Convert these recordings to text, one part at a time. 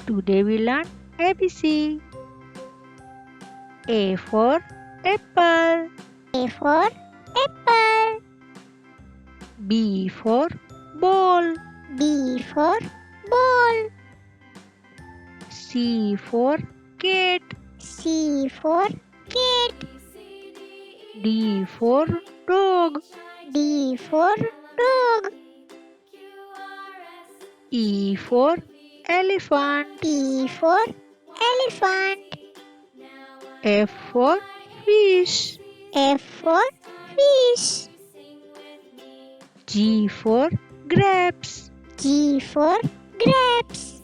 Today we learn ABC. A for apple. A for apple. B for ball. B for ball. C for cat. C for cat. D for dog. D for dog. E for elephant. E for elephant. F for fish. F for fish. G for grapes. G for grapes.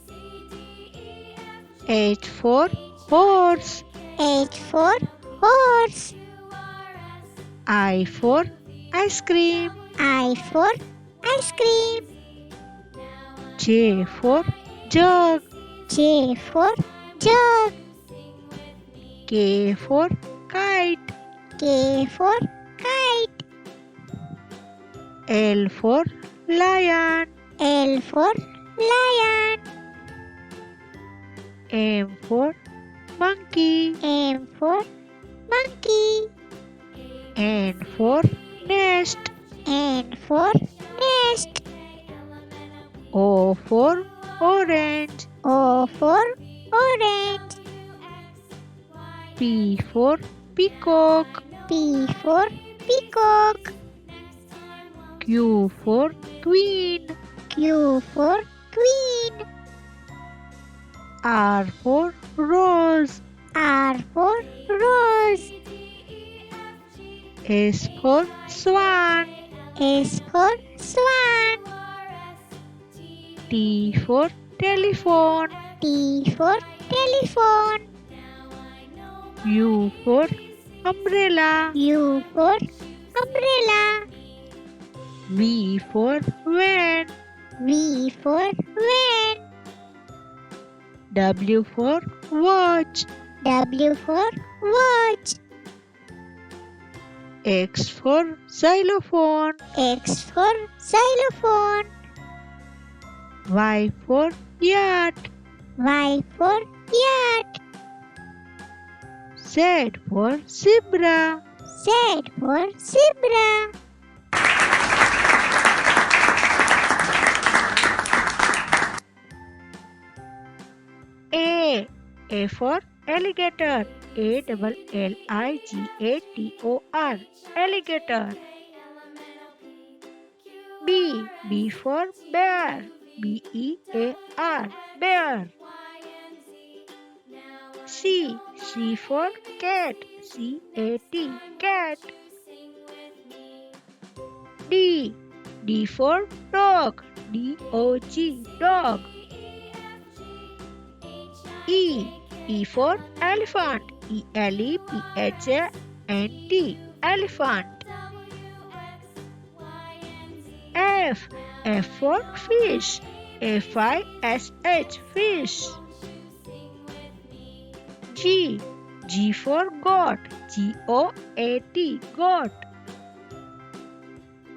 H for horse. H for horse. I for ice cream. I for ice cream. J for jug. J for jug. K for kite. K for kite. L for lion. L for lion. M for monkey. M for monkey. N for nest. N for nest. O for orange. O for orange. P for peacock. P for peacock. Q for queen. Q for queen. R for rose. R for rose. S for swan. S for swan. T for telephone. T for telephone. U for umbrella. U for umbrella. V for van. V for van. W for watch. W for watch. X for xylophone. X for xylophone. Y for yacht. Y for yacht. Z for zebra. Z for zebra. A for alligator. ALLIGATOR. Alligator. B for bear. BEAR. Bear. C for cat. CAT. Cat. D for dog. DOG. Dog. E for elephant. ELEPHANT. Elephant. F for fish. FISH. Fish. G for goat. GOAT. Goat.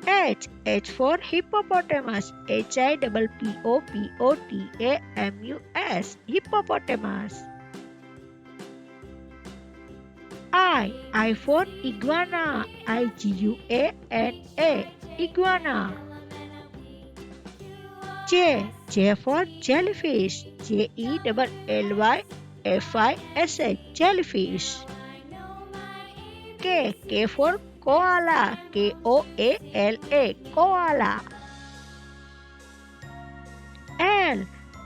H for hippopotamus. HIPPOPOTAMUS. Hippopotamus. I for iguana. IGUANA. Iguana. J for jellyfish. JELLYFISH. Jellyfish. K for koala. KOALA. Koala.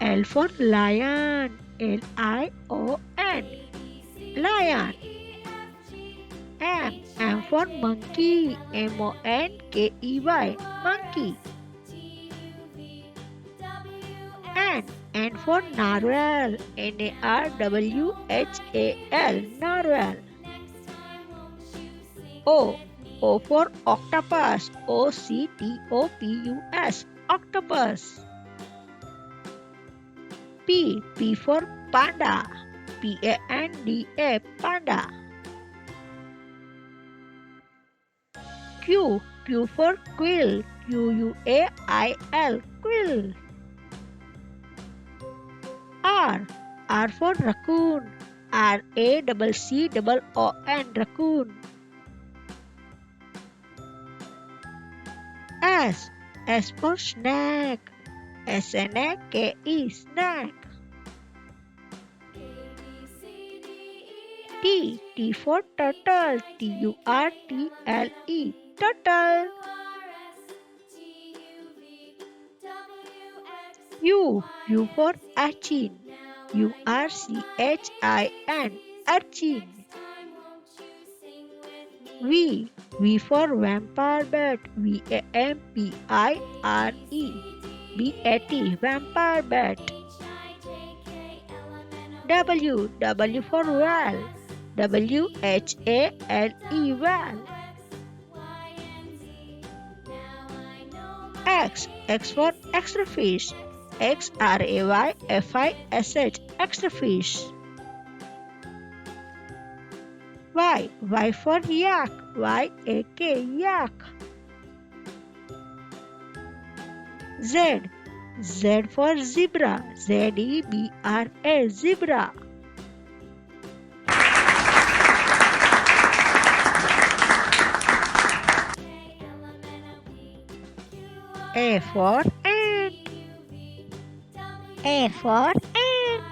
L for lion. LION. Lion. M for monkey. MONKEY. Monkey. N for narwhal. NARWHAL. Narwhal. O for octopus. OCTOPUS. Octopus. P for panda. PANDA. Panda. Q for quill. QUAIL. Quill. R. R for raccoon. RACCOON, raccoon. S. S for snack. SNAKE, snack. T. T for turtle. TURTLE, turtle. U. U for urchin. URCHIN, urchin. V. V for vampire bat. VAMPIRE, BAT, vampire bat. W. W for whale. WHALE, whale. X. X for extra fish. XRAYFISH, extra fish. Y. Y for yak. YAK, yak. Z. Z for zebra. ZEBRA, zebra. A for ant. A for ant.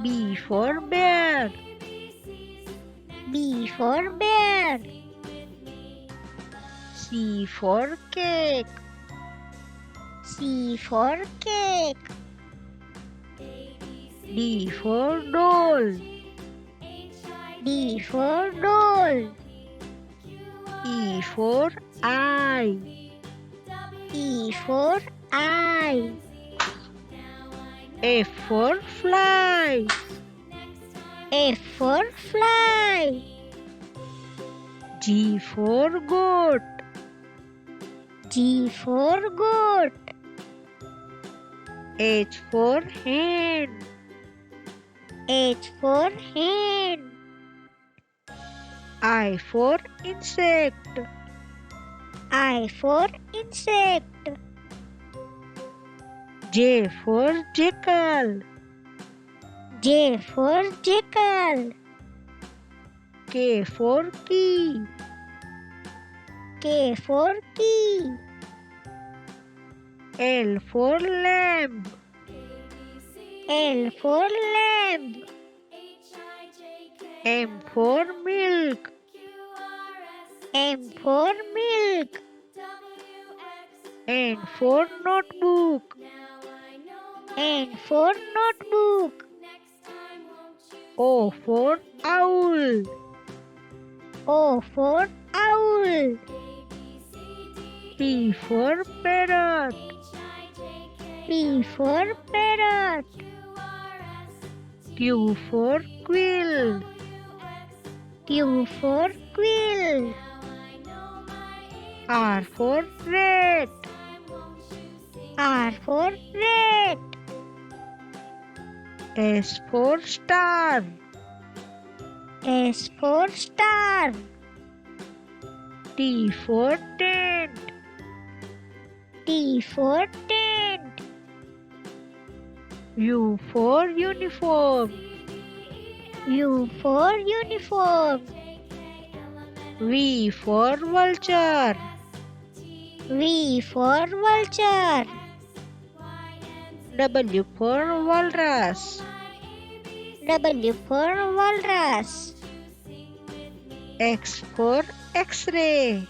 B for bear. B for bear. C for cake. C for cake. D for doll. D for doll. E for eye. E for eye. F for fly. F for fly. G for goat. G for goat. H for hen. H for hen. I for insect. I for insect. J for jackal. J for jackal. K for key. K for key. L for lamb. L for lamb. M for milk. M for milk. N for notebook. N for notebook. O for owl. O for owl. P for parrot. P for parrot. Q for quill. Q for quill. R for rat. R for rat. S for star. S for star. T for tent. T for tent. U for uniform. U for uniform. V for vulture. V for vulture. W for walrus. W for walrus. X for X-ray.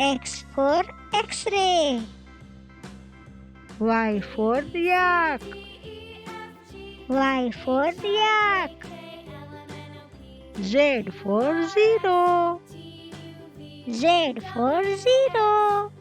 X for X-ray. Y for yak. Y for yak. Z for zero. Z for zero.